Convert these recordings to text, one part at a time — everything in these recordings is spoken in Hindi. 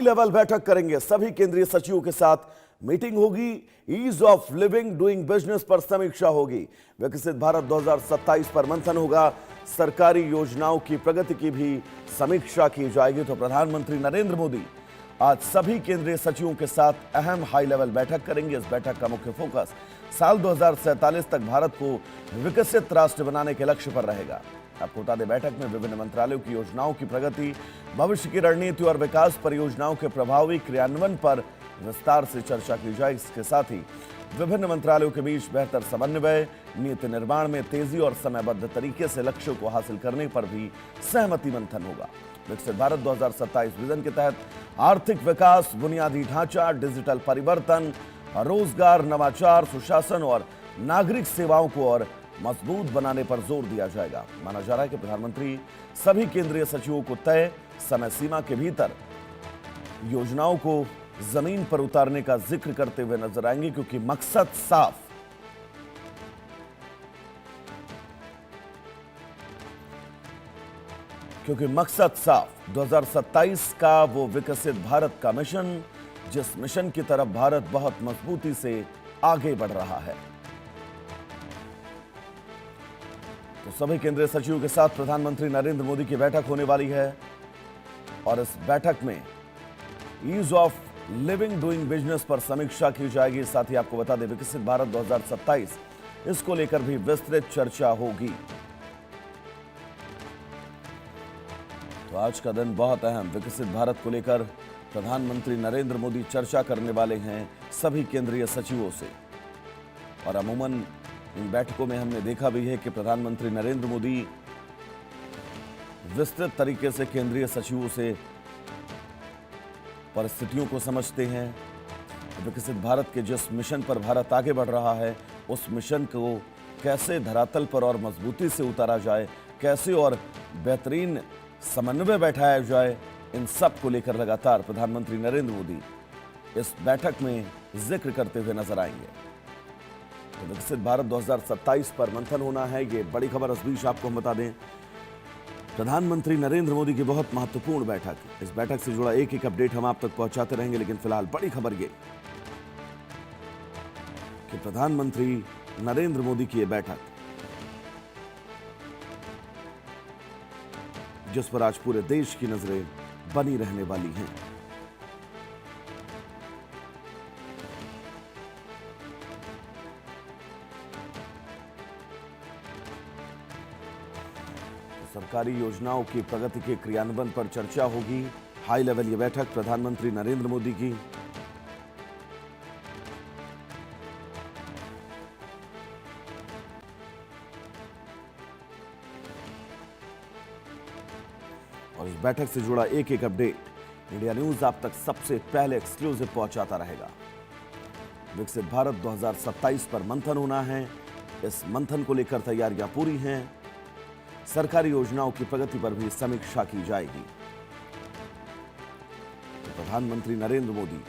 लेवल बैठक करेंगे। सभी केंद्रीय सचिवों के साथ मीटिंग होगी। Ease of living doing business पर समीक्षा होगी। विकसित भारत 2027 पर मंथन होगा। सरकारी योजनाओं की प्रगति की भी समीक्षा की जाएगी। तो प्रधानमंत्री नरेंद्र मोदी आज सभी केंद्रीय सचिवों के साथ अहम हाई लेवल बैठक करेंगे। इस बैठक का मुख्य फोकस साल 2047 तक भारत को विकसित राष्ट्र बनाने के लक्ष्य पर रहेगा। आपको बता दें, बैठक में विभिन्न मंत्रालयों की योजनाओं की प्रगति, भविष्य की रणनीति और विकास परियोजनाओं के प्रभावी क्रियान्वयन पर विस्तार से चर्चा की जाए। इसके साथ ही विभिन्न मंत्रालयों के बीच बेहतर समन्वय, नीति निर्माण में तेजी और समयबद्ध तरीके से लक्ष्यों को हासिल करने पर भी सहमति मंथन होगा। विकसित भारत 2027 विजन के तहत आर्थिक विकास, बुनियादी ढांचा, डिजिटल परिवर्तन, रोजगार, नवाचार, सुशासन और नागरिक सेवाओं को और मजबूत बनाने पर जोर दिया जाएगा। माना जा रहा है कि प्रधानमंत्री सभी केंद्रीय सचिवों को तय समय सीमा के भीतर योजनाओं को जमीन पर उतारने का जिक्र करते हुए नजर आएंगे, क्योंकि मकसद साफ। 2027 का वो विकसित भारत का मिशन, जिस मिशन की तरफ भारत बहुत मजबूती से आगे बढ़ रहा है। तो सभी केंद्रीय सचिवों के साथ प्रधानमंत्री नरेंद्र मोदी की बैठक होने वाली है और इस बैठक में ease of living doing business पर समीक्षा की जाएगी। साथ ही आपको बता दें, विकसित भारत 2027 इसको लेकर भी विस्तृत चर्चा होगी। तो आज का दिन बहुत अहम। विकसित भारत को लेकर प्रधानमंत्री नरेंद्र मोदी चर्चा करने वाले हैं सभी केंद्रीय सचिवों से। और अमूमन इन बैठकों में हमने देखा भी है कि प्रधानमंत्री नरेंद्र मोदी विस्तृत तरीके से केंद्रीय सचिवों से परिस्थितियों को समझते हैं। विकसित भारत के जिस मिशन पर भारत आगे बढ़ रहा है, उस मिशन को कैसे धरातल पर और मजबूती से उतारा जाए, कैसे और बेहतरीन समन्वय बैठाया जाए, इन सब को लेकर लगातार प्रधानमंत्री नरेंद्र मोदी इस बैठक में जिक्र करते हुए नजर आएंगे। तो विकसित भारत 2027 पर मंथन होना है, ये बड़ी खबर। इस बीच आपको हम बता दें, प्रधानमंत्री नरेंद्र मोदी की बहुत महत्वपूर्ण बैठक। इस बैठक से जुड़ा एक एक अपडेट हम आप तक पहुंचाते रहेंगे, लेकिन फिलहाल बड़ी खबर ये कि प्रधानमंत्री नरेंद्र मोदी की यह बैठक, जिस पर आज पूरे देश की नजरें बनी रहने वाली हैं। सरकारी योजनाओं की प्रगति के क्रियान्वयन पर चर्चा होगी। हाई लेवल ये बैठक प्रधानमंत्री नरेंद्र मोदी की। और इस बैठक से जुड़ा एक एक अपडेट इंडिया न्यूज आप तक सबसे पहले एक्सक्लूसिव पहुंचाता रहेगा। विकसित भारत 2027 पर मंथन होना है। इस मंथन को लेकर तैयारियां पूरी हैं। सरकारी योजनाओं की प्रगति पर भी समीक्षा की जाएगी। तो प्रधानमंत्री नरेंद्र मोदी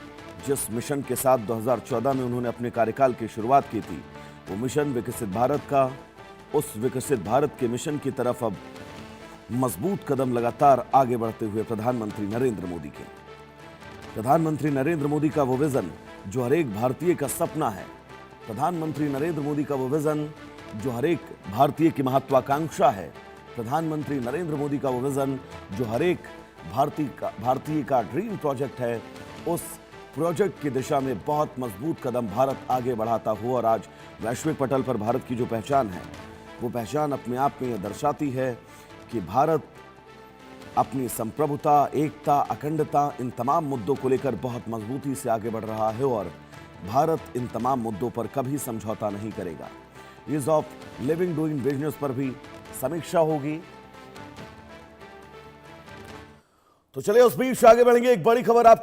जिस मिशन के साथ 2014 में उन्होंने अपने कार्यकाल की शुरुआत की थी, वो मिशन विकसित भारत का, उस विकसित भारत के मिशन की तरफ अब मजबूत कदम लगातार आगे बढ़ते हुए प्रधानमंत्री नरेंद्र मोदी के। प्रधानमंत्री नरेंद्र मोदी का वो विजन जो हर एक भारतीय का सपना है। प्रधानमंत्री नरेंद्र मोदी का वो विजन जो हर एक भारतीय की महत्वाकांक्षा है। प्रधानमंत्री नरेंद्र मोदी का वो विजन जो हर एक भारतीय का ड्रीम प्रोजेक्ट है। उस प्रोजेक्ट की दिशा में बहुत मजबूत कदम भारत आगे बढ़ाता हुआ और आज वैश्विक पटल पर भारत की जो पहचान है, वो पहचान अपने आप में यह दर्शाती है कि भारत अपनी संप्रभुता, एकता, अखंडता, इन तमाम मुद्दों को लेकर बहुत मजबूती से आगे बढ़ रहा है और भारत इन तमाम मुद्दों पर कभी समझौता नहीं करेगा। Ease of living doing business पर भी समीक्षा होगी। तो चलिए उस बीच आगे बढ़ेंगे। एक बड़ी खबर आपको